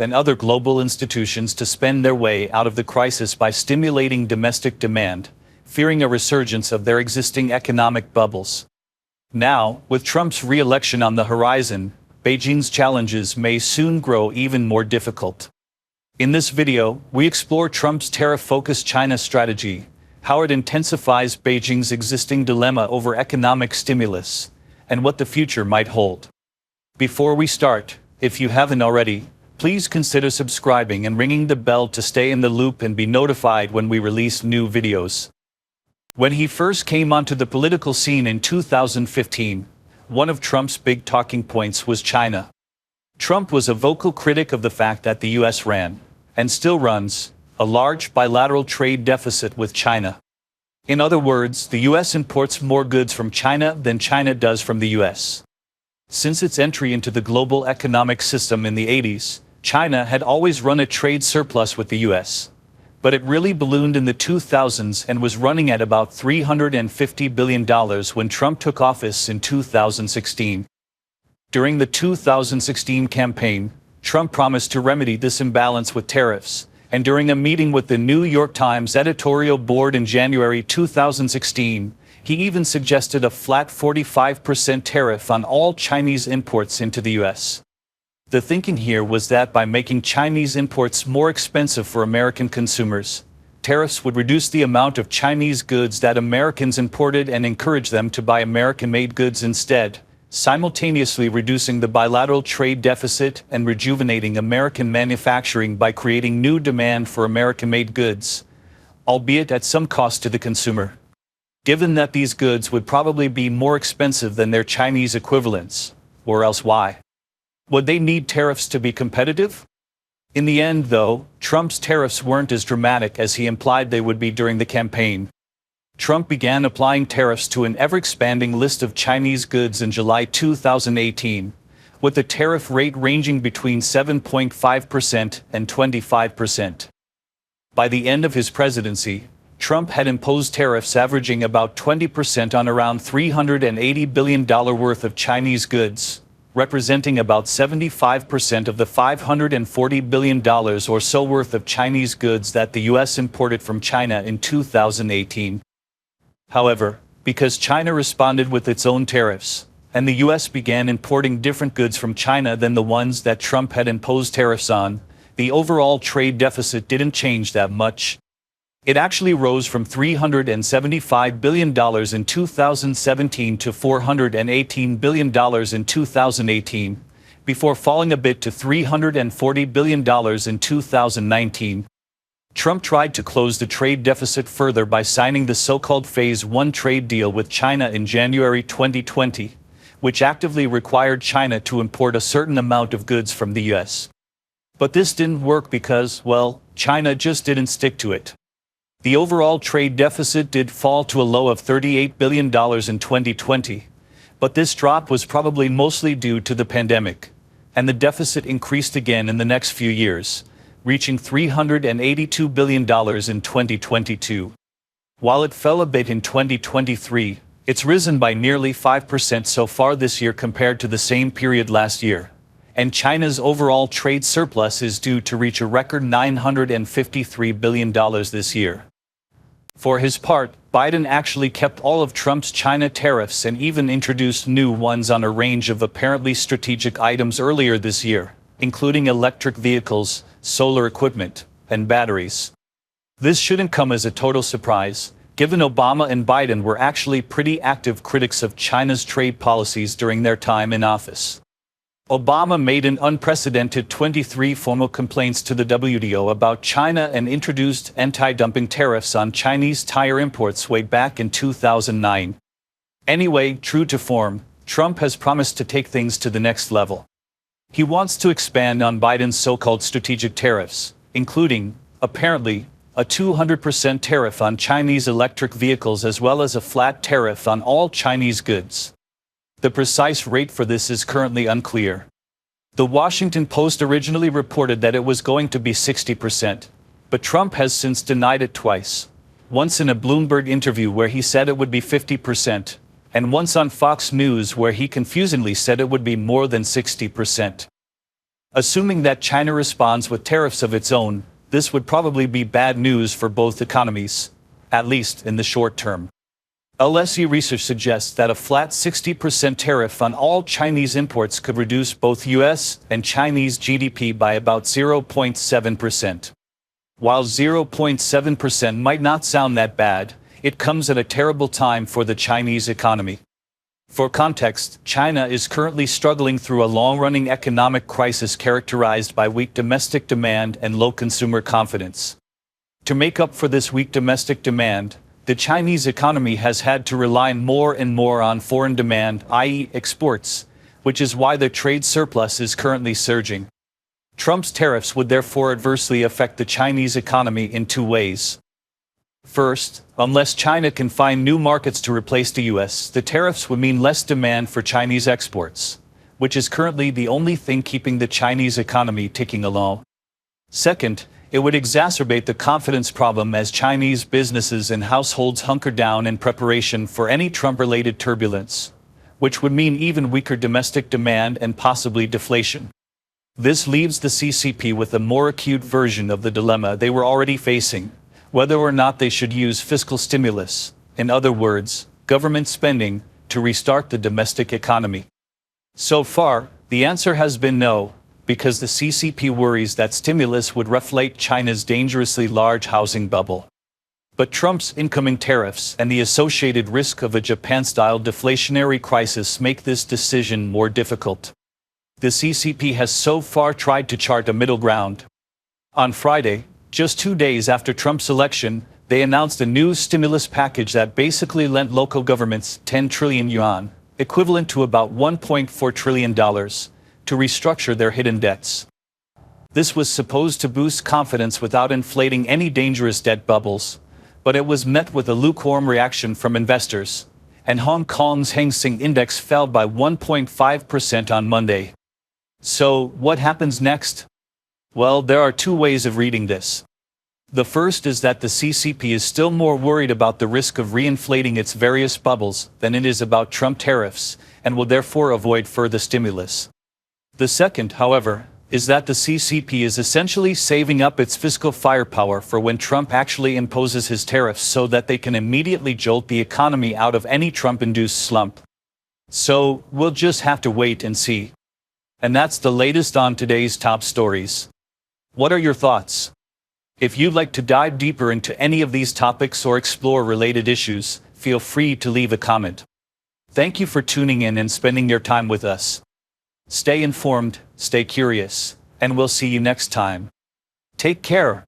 and other global institutions to spend their way out of the crisis by stimulating domestic demand, fearing a resurgence of their existing economic bubbles. Now, with Trump's re-election on the horizon, Beijing's challenges may soon grow even more difficult. In this video, we explore Trump's tariff-focused China strategy, how it intensifies Beijing's existing dilemma over economic stimulus, and what the future might hold. Before we start, if you haven't already, please consider subscribing and ringing the bell to stay in the loop and be notified when we release new videos. When he first came onto the political scene in 2015, one of Trump's big talking points was China. Trump was a vocal critic of the fact that the U.S. ran, and still runs, a large bilateral trade deficit with China. In other words, the U.S. imports more goods from China than China does from the U.S. Since its entry into the global economic system in the 80s, China had always run a trade surplus with the U.S. But it really ballooned in the 2000s and was running at about $350 billion when Trump took office in 2016. During the 2016 campaign, Trump promised to remedy this imbalance with tariffs, and during a meeting with the New York Times editorial board in January 2016, he even suggested a flat 45% tariff on all Chinese imports into the U.S. The thinking here was that by making Chinese imports more expensive for American consumers, tariffs would reduce the amount of Chinese goods that Americans imported and encourage them to buy American-made goods instead, simultaneously reducing the bilateral trade deficit and rejuvenating American manufacturing by creating new demand for American-made goods, albeit at some cost to the consumer. Given that these goods would probably be more expensive than their Chinese equivalents, or else why? Would they need tariffs to be competitive? In the end, though, Trump's tariffs weren't as dramatic as he implied they would be during the campaign. Trump began applying tariffs to an ever-expanding list of Chinese goods in July 2018, with the tariff rate ranging between 7.5% and 25%. By the end of his presidency, Trump had imposed tariffs averaging about 20% on around $380 billion worth of Chinese goods, representing about 75% of the $540 billion or so worth of Chinese goods that the U.S. imported from China in 2018. However, because China responded with its own tariffs, and the U.S. began importing different goods from China than the ones that Trump had imposed tariffs on, the overall trade deficit didn't change that much. It actually rose from $375 billion in 2017 to $418 billion in 2018, before falling a bit to $340 billion in 2019. Trump tried to close the trade deficit further by signing the so-called Phase 1 trade deal with China in January 2020, which actively required China to import a certain amount of goods from the U.S. But this didn't work because, well, China just didn't stick to it. The overall trade deficit did fall to a low of $38 billion in 2020, but this drop was probably mostly due to the pandemic, and the deficit increased again in the next few years, reaching $382 billion in 2022. While it fell a bit in 2023, it's risen by nearly 5% so far this year compared to the same period last year, and China's overall trade surplus is due to reach a record $953 billion this year. For his part, Biden actually kept all of Trump's China tariffs and even introduced new ones on a range of apparently strategic items earlier this year, including electric vehicles, solar equipment, and batteries. This shouldn't come as a total surprise, given Obama and Biden were actually pretty active critics of China's trade policies during their time in office. Obama made an unprecedented 23 formal complaints to the WTO about China and introduced anti-dumping tariffs on Chinese tire imports way back in 2009. Anyway, true to form, Trump has promised to take things to the next level. He wants to expand on Biden's so-called strategic tariffs, including, apparently, a 200% tariff on Chinese electric vehicles as well as a flat tariff on all Chinese goods. The precise rate for this is currently unclear. The Washington Post originally reported that it was going to be 60%, but Trump has since denied it twice. once in a Bloomberg interview where he said it would be 50%, and once on Fox News where he confusingly said it would be more than 60%. Assuming that China responds with tariffs of its own, this would probably be bad news for both economies, at least in the short term. LSE research suggests that a flat 60% tariff on all Chinese imports could reduce both US and Chinese GDP by about 0.7%. While 0.7% might not sound that bad, it comes at a terrible time for the Chinese economy. For context, China is currently struggling through a long-running economic crisis characterized by weak domestic demand and low consumer confidence. To make up for this weak domestic demand, the Chinese economy has had to rely more and more on foreign demand, i.e., exports, which is why the trade surplus is currently surging. Trump's tariffs would therefore adversely affect the Chinese economy in two ways. First, unless China can find new markets to replace the US, the tariffs would mean less demand for Chinese exports, which is currently the only thing keeping the Chinese economy ticking along. Second, it would exacerbate the confidence problem as Chinese businesses and households hunker down in preparation for any Trump-related turbulence, which would mean even weaker domestic demand and possibly deflation. This leaves the CCP with a more acute version of the dilemma they were already facing, whether or not they should use fiscal stimulus, in other words, government spending, to restart the domestic economy. So far, the answer has been no, because the CCP worries that stimulus would reflate China's dangerously large housing bubble. But Trump's incoming tariffs and the associated risk of a Japan-style deflationary crisis make this decision more difficult. The CCP has so far tried to chart a middle ground. On Friday, just 2 days after Trump's election, they announced a new stimulus package that basically lent local governments 10 trillion yuan, equivalent to about $1.4 trillion, to restructure their hidden debts. This was supposed to boost confidence without inflating any dangerous debt bubbles, but it was met with a lukewarm reaction from investors, and Hong Kong's Hang Seng Index fell by 1.5% on Monday. So, what happens next? Well, there are two ways of reading this. The first is that the CCP is still more worried about the risk of reinflating its various bubbles than it is about Trump tariffs, and will therefore avoid further stimulus. The second, however, is that the CCP is essentially saving up its fiscal firepower for when Trump actually imposes his tariffs so that they can immediately jolt the economy out of any Trump-induced slump. So, we'll just have to wait and see. And that's the latest on today's top stories. What are your thoughts? If you'd like to dive deeper into any of these topics or explore related issues, feel free to leave a comment. Thank you for tuning in and spending your time with us. Stay informed, stay curious, and we'll see you next time. Take care.